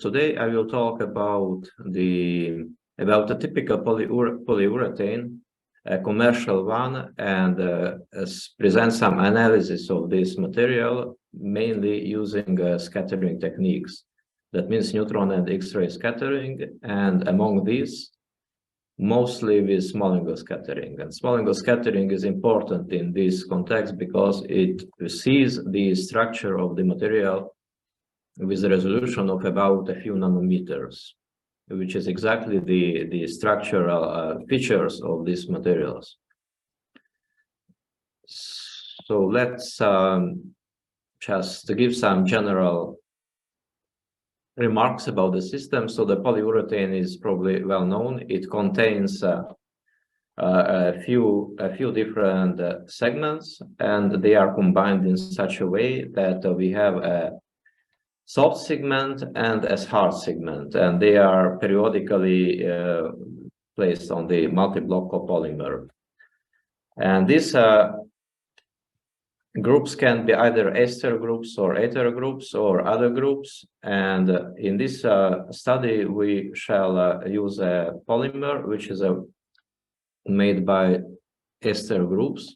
today I will talk about a typical polyurethane, a commercial one, and present some analysis of this material, mainly using scattering techniques. That means neutron and X-ray scattering, and among these, mostly with small angle scattering. And small angle scattering is important in this context because it sees the structure of the material with a resolution of about a few nanometers, which is exactly the structural features of these materials. So let's just give some general remarks about the system. So the polyurethane is probably well known. It contains a few different segments, and they are combined in such a way that we have a soft segment and a hard segment, and they are periodically placed on the multi-block copolymer. And these groups can be either ester groups or ether groups or other groups. And in this study, we shall use a polymer which is made by ester groups,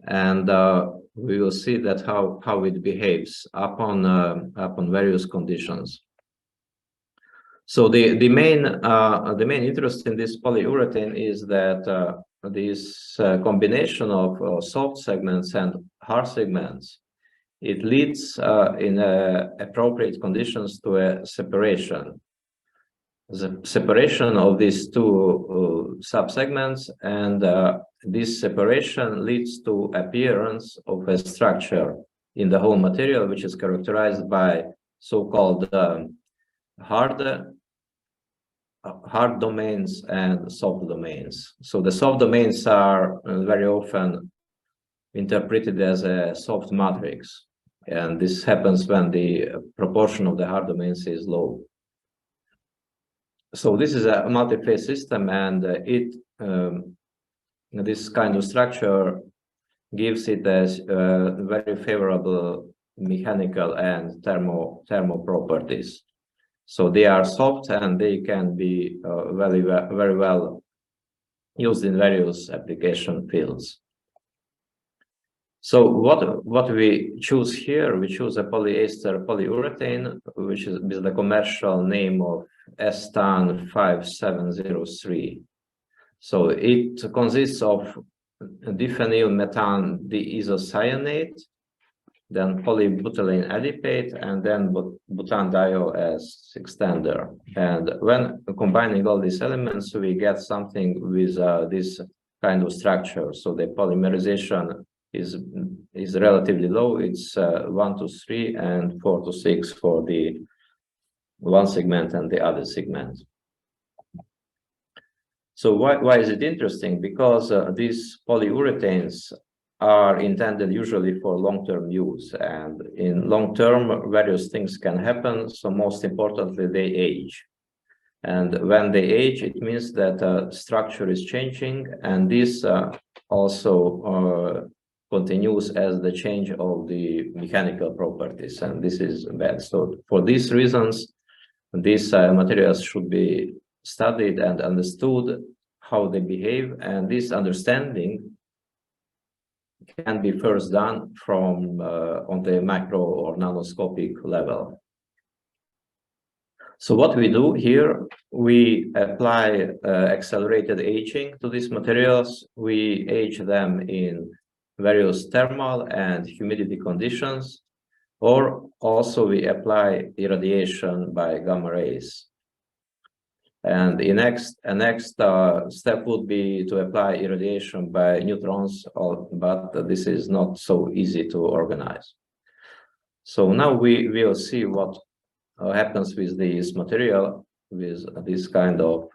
and we will see that how it behaves upon various conditions. So the main interest in this polyurethane is that this combination of soft segments and hard segments, it leads in appropriate conditions to a separation. The separation of these two subsegments, and this separation leads to appearance of a structure in the whole material, which is characterized by so-called hard domains and soft domains. So the soft domains are very often interpreted as a soft matrix, and this happens when the proportion of the hard domains is low. So this is a multi-phase system, and this kind of structure gives it as very favorable mechanical and thermal properties. So they are soft, and they can be very well used in various application fields. So what we choose here, we choose a polyester polyurethane, which is the commercial name of STAN 5703. So it consists of diphenyl methan diisocyanate, then polybutylene adipate, and then butanediol as extender. And when combining all these elements, we get something with this kind of structure. So the polymerization is relatively low. It's 1 to 3 and 4 to 6 for the one segment and the other segment. So why is it interesting? Because these polyurethanes are intended usually for long-term use, and in long-term various things can happen. So most importantly, they age, and when they age, it means that structure is changing, and this also continues as the change of the mechanical properties, and this is bad. So for these reasons, these materials should be studied and understood how they behave, and this understanding can be first done from on the macro or nanoscopic level. So what we do here, we apply accelerated aging to these materials. We age them in various thermal and humidity conditions, or also we apply irradiation by gamma rays. And the next step would be to apply irradiation by neutrons, but this is not so easy to organize. So now we will see what happens with this material with this kind of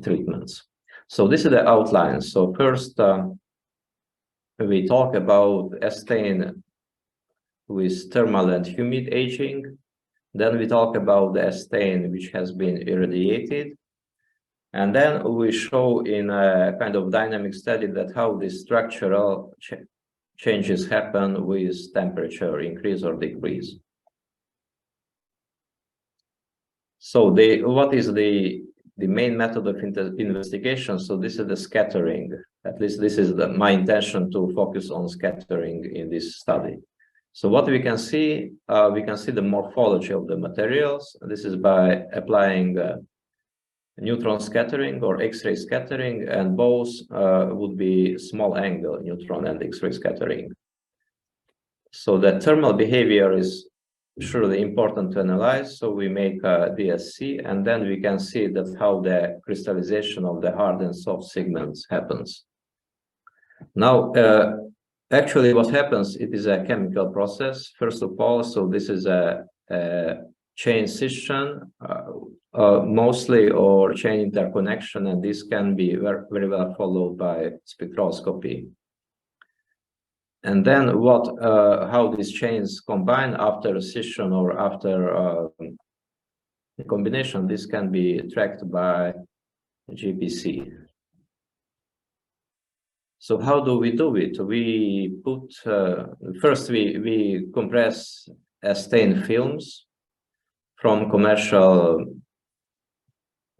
treatments. So this is the outline. So first, we talk about S-stain with thermal and humid aging. Then we talk about the S-stain which has been irradiated. And then we show in a kind of dynamic study that how the structural changes happen with temperature increase or decrease. So what is the main method of investigation? So this is the scattering. At least this is my intention to focus on scattering in this study. So what we can see the morphology of the materials. This is by applying neutron scattering or X-ray scattering, and both would be small angle neutron and X-ray scattering. So the thermal behavior is surely important to analyze. So we make a DSC, and then we can see that how the crystallization of the hard and soft segments happens. Now, actually what happens, it is a chemical process, first of all. So this is a chain scission, mostly, or chain interconnection, and this can be very well followed by spectroscopy. And then how these chains combine after scission or after combination, this can be tracked by GPC. So how do we do it? We put, first we compress stain films from commercial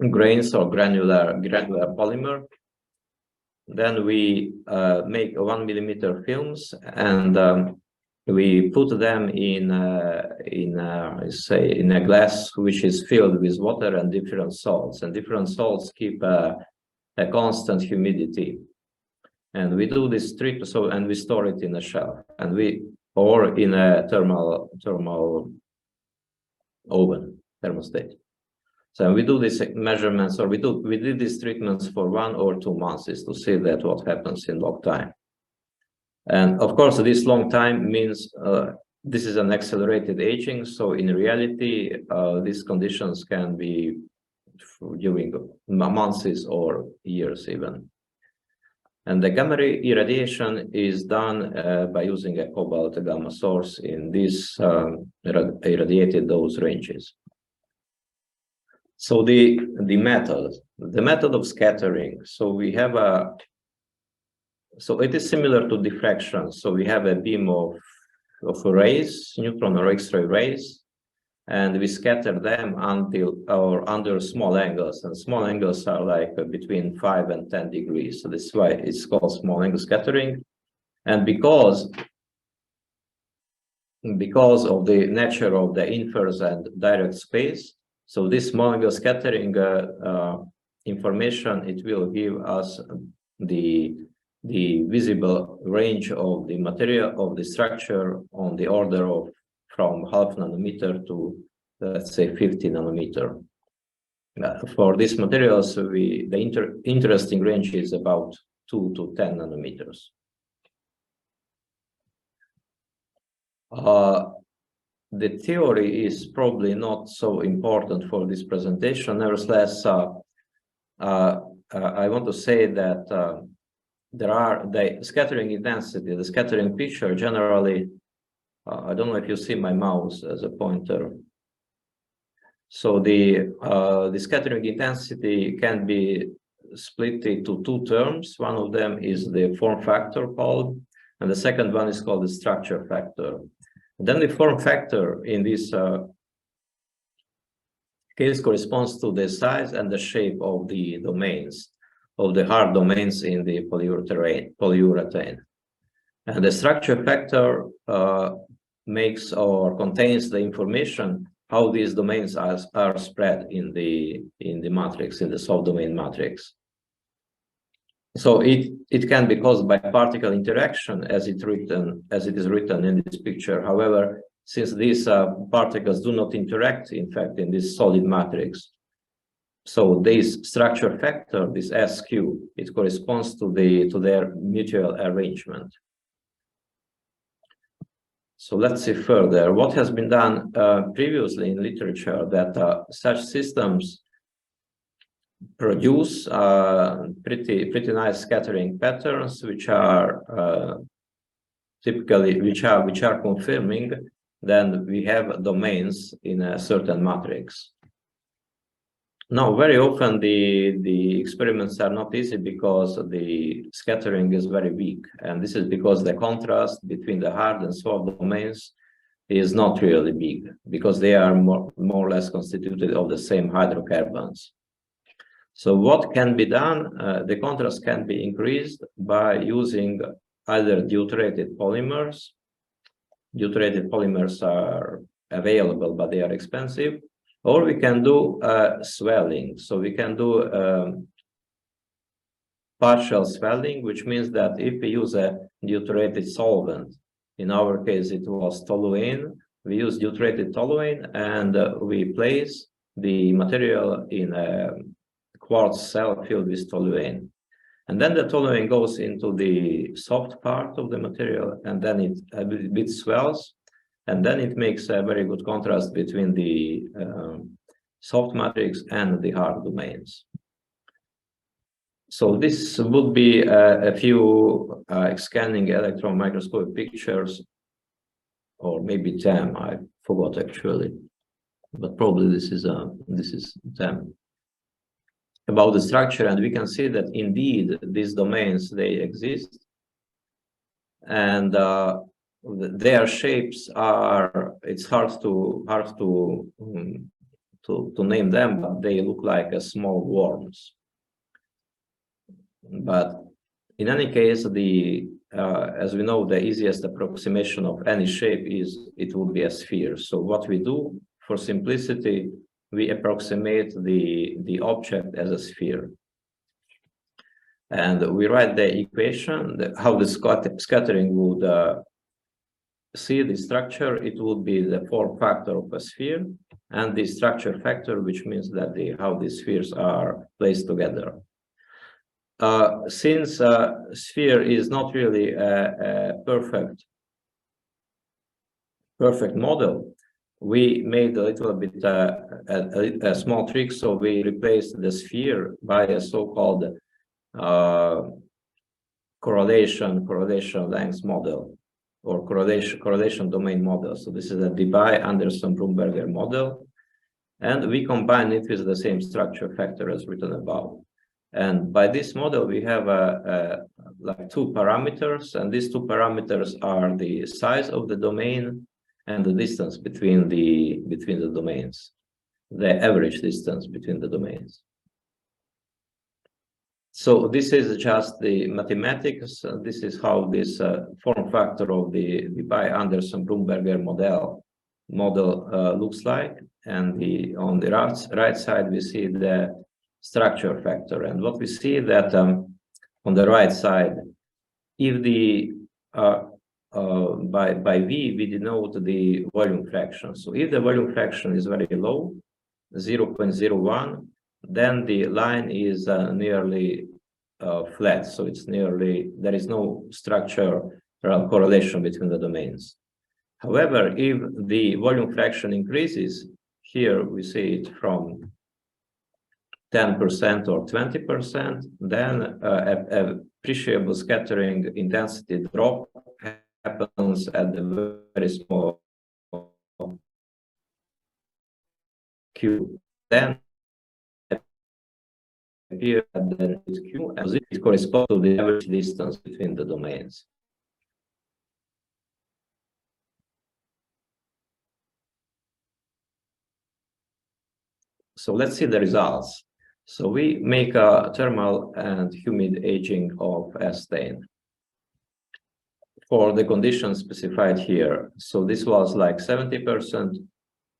grains or granular polymer. Then we make 1 millimeter films, and we put them in a glass which is filled with water and different salts. And different salts keep a constant humidity. And we do this treatment, and we store it in a shelf, or in a thermal oven, thermostat. So we do these measurements, or we did these treatments for 1 or 2 months, is to see that what happens in long time. And of course, this long time means this is an accelerated aging. So in reality, these conditions can be during months or years even. And the gamma ray irradiation is done by using a cobalt gamma source in these irradiated dose ranges. So the method of scattering. So we have so it is similar to diffraction. So we have a beam of rays, neutron or X-ray rays, and we scatter them under small angles, and small angles are like between 5 and 10 degrees. So this is why it's called small angle scattering. And because of the nature of the inverse and direct space, so this small angle scattering information, it will give us the visible range of the material of the structure on the order of from 0.5 nanometer to, let's say, 50 nanometer. For these materials, the interesting range is about 2 to 10 nanometers. The theory is probably not so important for this presentation. Nevertheless, I want to say that the scattering intensity, the scattering picture generally, I don't know if you see my mouse as a pointer. So the scattering intensity can be split into 2 terms. One of them is the form factor called, and the second one is called the structure factor. Then the form factor in this case corresponds to the size and the shape of the domains, of the hard domains in the polyurethane. And the structure factor makes or contains the information how these domains are spread in the matrix, in the soft domain matrix. So it can be caused by particle interaction as it is written in this picture. However, since these particles do not interact, in fact, in this solid matrix, so this structure factor, this SQ, it corresponds to their mutual arrangement. So let's see further what has been done previously in literature, that such systems produce pretty nice scattering patterns, which are typically which are confirming then we have domains in a certain matrix. Now, very often the experiments are not easy because the scattering is very weak, and this is because the contrast between the hard and soft domains is not really big because they are more or less constituted of the same hydrocarbons. So what can be done? The contrast can be increased by using either deuterated polymers. Deuterated polymers are available, but they are expensive. Or we can do swelling. So we can do partial swelling, which means that if we use a deuterated solvent, in our case it was toluene, we use deuterated toluene and we place the material in a quartz cell filled with toluene. And then the toluene goes into the soft part of the material, and then it a bit swells, and then it makes a very good contrast between the soft matrix and the hard domains. So this would be a few scanning electron microscope pictures, or maybe 10. I forgot actually, but probably this is 10 about the structure, and we can see that indeed these domains, they exist, and their shapes are, it's hard to name them, but they look like a small worms. But in any case, as we know, the easiest approximation of any shape is it would be a sphere. So what we do for simplicity, we approximate the object as a sphere. And we write the equation, how the scattering would see the structure. It would be the form factor of a sphere and the structure factor, which means that how the spheres are placed together. Since sphere is not really a perfect model, we made a little bit a small trick. So we replaced the sphere by a so-called correlation length model, or correlation domain model. So this is a Debye-Anderson-Brumberger model, and we combine it with the same structure factor as written above. And by this model, we have like two parameters, and these two parameters are the size of the domain and the distance between the domains, the average distance between the domains. So this is just the mathematics. This is how this form factor of the Debye-Anderson-Brumberger model looks like. And on the right side, we see the structure factor. And what we see that on the right side, if the by V, we denote the volume fraction. So if the volume fraction is very low, 0.01, then the line is nearly flat. So it's nearly, there is no structural correlation between the domains. However, if the volume fraction increases, here we see it from 10% or 20%, then appreciable scattering intensity drop happens at the very small Q. Then appear at the Q, as it corresponds to the average distance between the domains. So let's see the results. So we make a thermal and humid aging of S-stain for the conditions specified here. So this was like 70%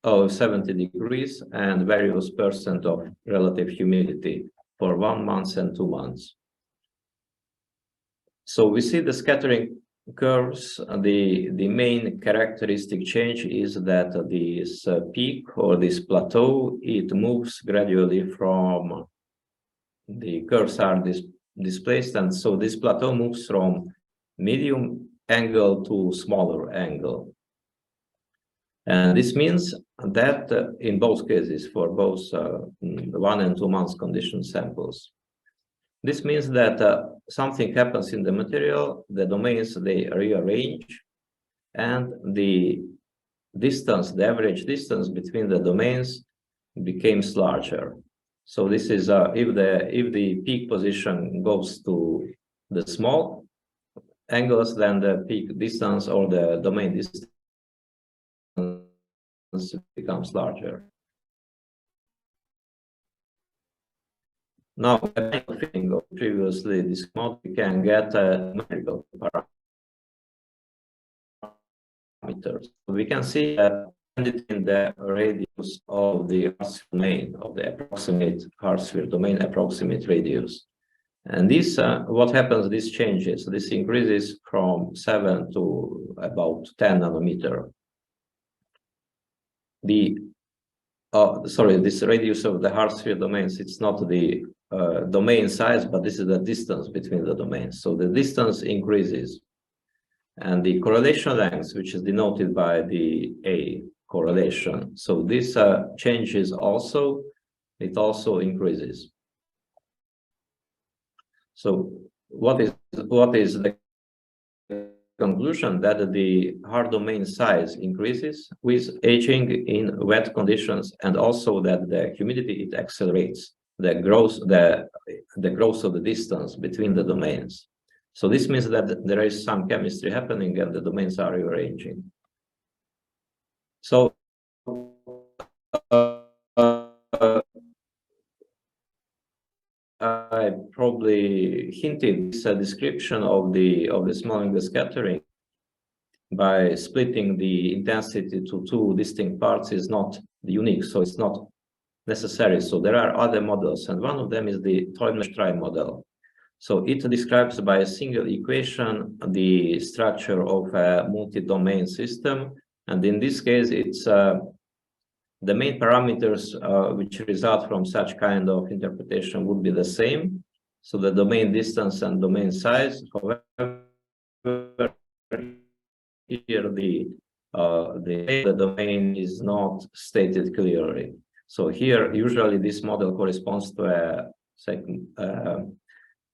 of 70 degrees and various percent of relative humidity for 1 month and 2 months. So we see the scattering curves. The main characteristic change is that this peak or this plateau, it moves gradually from the curves are displaced, and so this plateau moves from medium angle to smaller angle. And this means that in both cases, for both 1 and 2 months condition samples, this means that something happens in the material, the domains, they rearrange, and the distance, the average distance between the domains becomes larger. So this is if the peak position goes to the small angles, then the peak distance or the domain distance becomes larger. Now, previously this model, we can get numerical parameters. We can see that in the radius of the Hart domain, of the approximate Hart domain approximate radius. And this, what happens, this changes. This increases from 7 to about 10 nanometer. This radius of the Hart domains, it's not the domain size, but this is the distance between the domains. So the distance increases. And the correlation length, which is denoted by the A correlation. So this changes also, it also increases. So what is the conclusion? That the Hart domain size increases with aging in wet conditions, and also that the humidity, it accelerates the growth of the distance between the domains. So this means that there is some chemistry happening and the domains are rearranging. So I probably hinted this description of the Smalling scattering by splitting the intensity to two distinct parts is not unique, so it's not necessary. So there are other models, and one of them is the Tollmesh-Tri model. So it describes by a single equation the structure of a multi-domain system, and in this case, it's the main parameters which result from such kind of interpretation would be the same. So the domain distance and domain size. However, here the domain is not stated clearly. So here, usually this model corresponds to a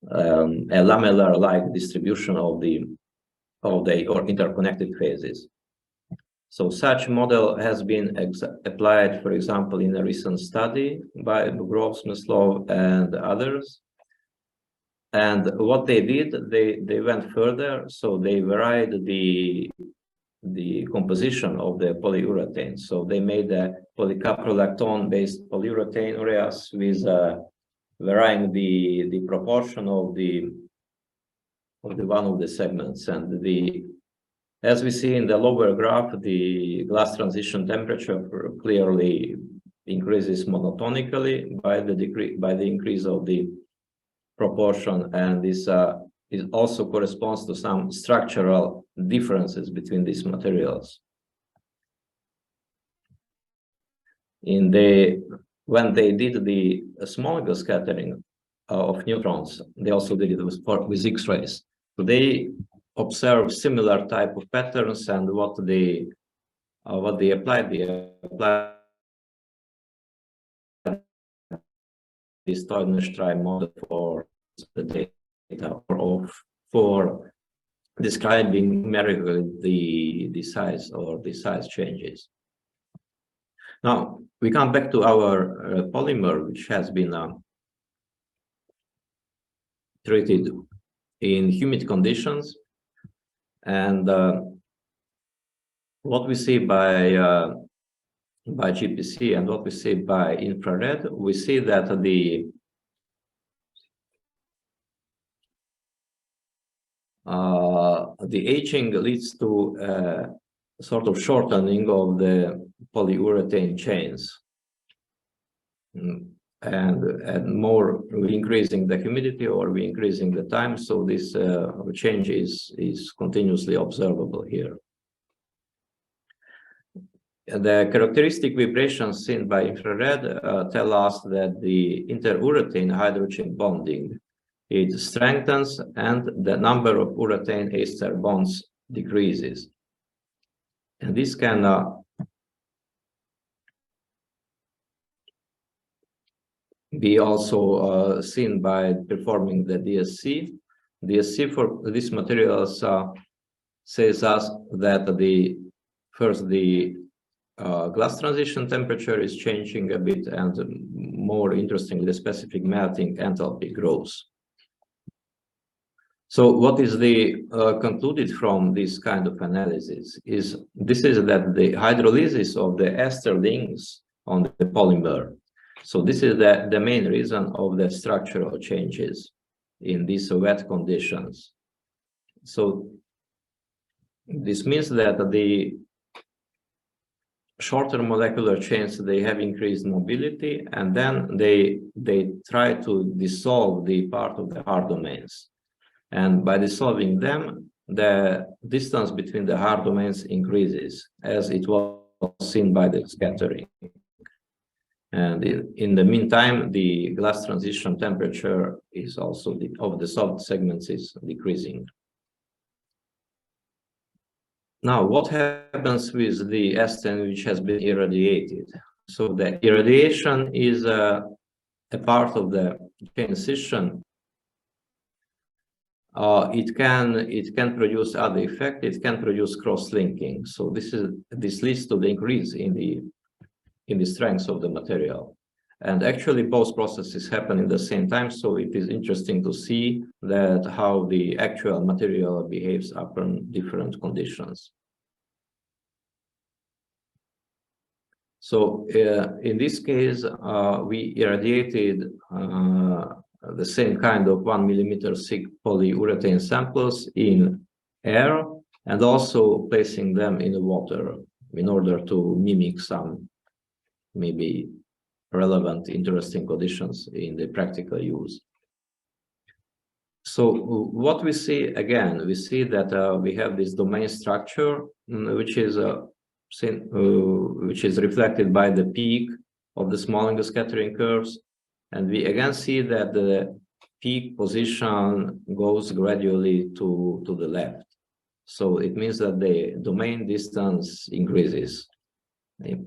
lamellar-like distribution of the interconnected phases. So such model has been applied, for example, in a recent study by Gross-Meslov and others. And what they did, they went further. So they varied the composition of the polyurethane. So they made a polycaprolactone-based polyurethane ureas with varying the proportion of the one of the segments, and as we see in the lower graph, the glass transition temperature clearly increases monotonically by the increase of the proportion, and this it also corresponds to some structural differences between these materials. When they did the small scattering of neutrons, they also did it with X-rays. So they observe similar type of patterns, and what they applied this Tollmesh-Tri model for the data for describing numerically the size or the size changes. Now we come back to our polymer, which has been treated in humid conditions. And what we see by GPC and what we see by infrared, we see that the aging leads to a sort of shortening of the polyurethane chains, and more increasing the humidity, or we increasing the time. So this change is continuously observable here. The characteristic vibrations seen by infrared tell us that the interurethane hydrogen bonding, it strengthens, and the number of urethane ester bonds decreases. And this can be also seen by performing the DSC. DSC for these materials says us that the glass transition temperature is changing a bit, and more interestingly, the specific melting enthalpy grows. So what is the concluded from this kind of analysis is that the hydrolysis of the ester links on the polymer. So this is the main reason of the structural changes in these wet conditions. So this means that the shorter molecular chains, they have increased mobility, and then they try to dissolve the part of the hard domains. And by dissolving them, the distance between the hard domains increases, as it was seen by the scattering. And in the meantime, the glass transition temperature is also of the soft segments is decreasing. Now, what happens with the ester which has been irradiated? So the irradiation is a part of the chain scission. It can produce other effect. It can produce cross-linking. So this leads to the increase in the strength of the material. And actually, both processes happen in the same time. So it is interesting to see that how the actual material behaves upon different conditions. So in this case, we irradiated the same kind of 1 millimeter thick polyurethane samples in air, and also placing them in the water in order to mimic some maybe relevant, interesting conditions in the practical use. So what we see, again, we see that we have this domain structure, which is reflected by the peak of the small-angle scattering curves. And we again see that the peak position goes gradually to the left. So it means that the domain distance increases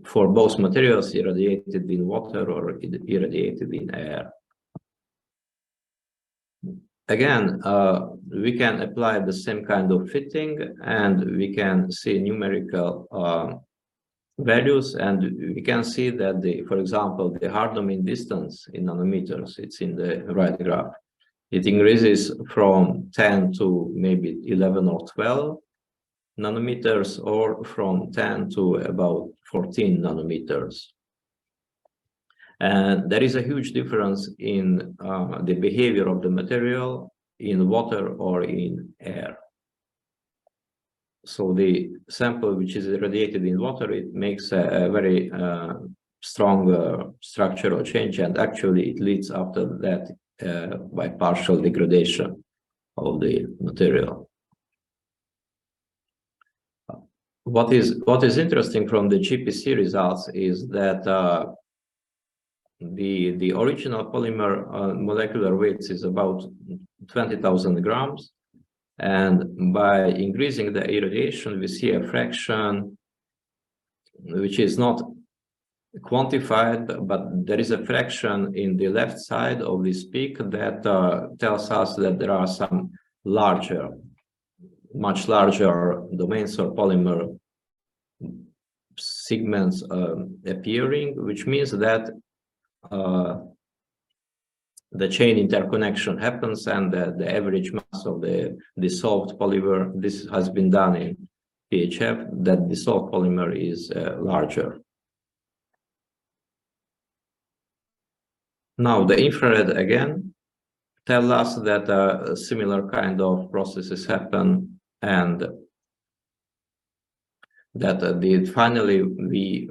for both materials irradiated in water or irradiated in air. Again, we can apply the same kind of fitting, and we can see numerical values, and we can see that for example, the hard domain distance in nanometers, it's in the right graph. It increases from 10 to maybe 11 or 12 nanometers, or from 10 to about 14 nanometers. And there is a huge difference in the behavior of the material in water or in air. So the sample which is irradiated in water, it makes a very strong structural change, and actually it leads after that by partial degradation of the material. What is interesting from the GPC results is that the original polymer molecular weight is about 20,000 grams. And by increasing the irradiation, we see a fraction which is not quantified, but there is a fraction in the left side of this peak that tells us that there are some much larger domains or polymer segments appearing, which means that the chain interconnection happens, and the average mass of the dissolved polymer, this has been done in PHF, that dissolved polymer is larger. Now the infrared again tell us that similar kind of processes happen, and that finally we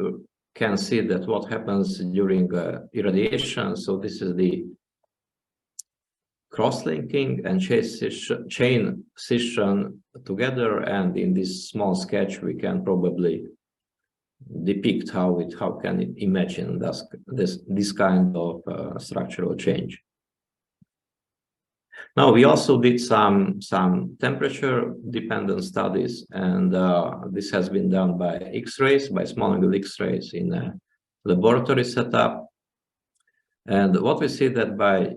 can see that what happens during irradiation. So this is the cross-linking and chain scission together, and in this small sketch we can probably depict how can it imagine this kind of structural change. Now we also did some temperature dependent studies, and this has been done by X-rays, by small angle X-rays in a laboratory setup. And what we see that by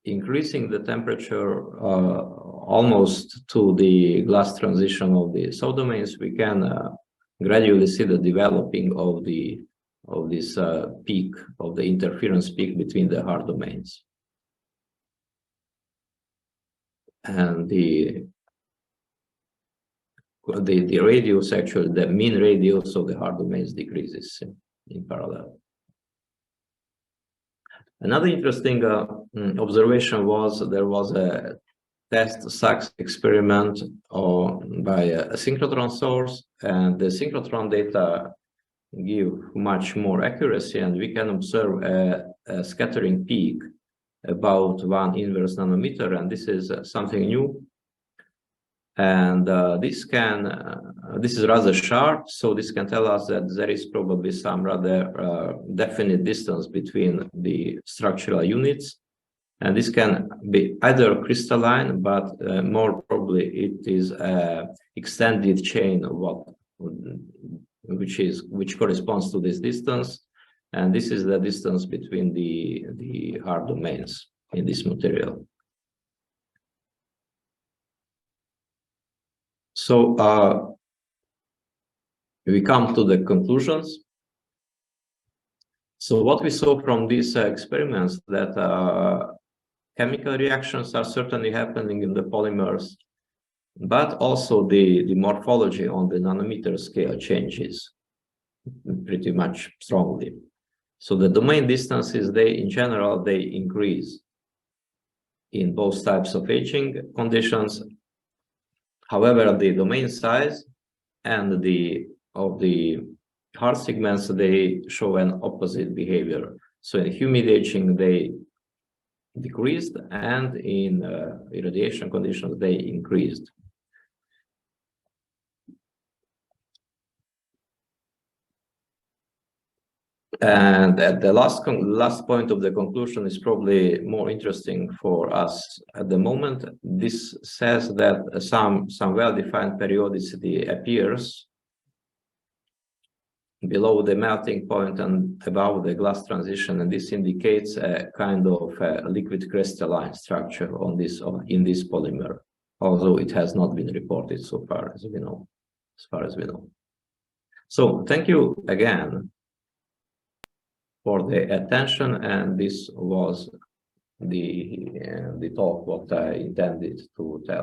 increasing the temperature almost to the glass transition of the subdomains, we can gradually see the developing of this peak, of the interference peak between the hard domains. and the radius, actually the mean radius of the hard domains decreases in parallel. Another interesting observation was there was a test SAX experiment by a synchrotron source, and the synchrotron data give much more accuracy, and we can observe a scattering peak about 1 inverse nanometer, and this is something new. And this is rather sharp, so this can tell us that there is probably some rather definite distance between the structural units, and this can be either crystalline, but more probably it is an extended chain of which corresponds to this distance, and this is the distance between the hard domains in this material. So we come to the conclusions. So what we saw from these experiments, that chemical reactions are certainly happening in the polymers, but also the morphology on the nanometer scale changes pretty much strongly. So the domain distances, in general, they increase in both types of aging conditions. However, the domain size and of the hard segments, they show an opposite behavior. So in humid aging, they decreased, and in irradiation conditions, they increased. And at the last point of the conclusion is probably more interesting for us at the moment. This says that some well-defined periodicity appears below the melting point and above the glass transition, and this indicates a kind of liquid crystalline structure in this polymer, although it has not been reported so far as we know. So thank you again for the attention, and this was the talk what I intended to tell.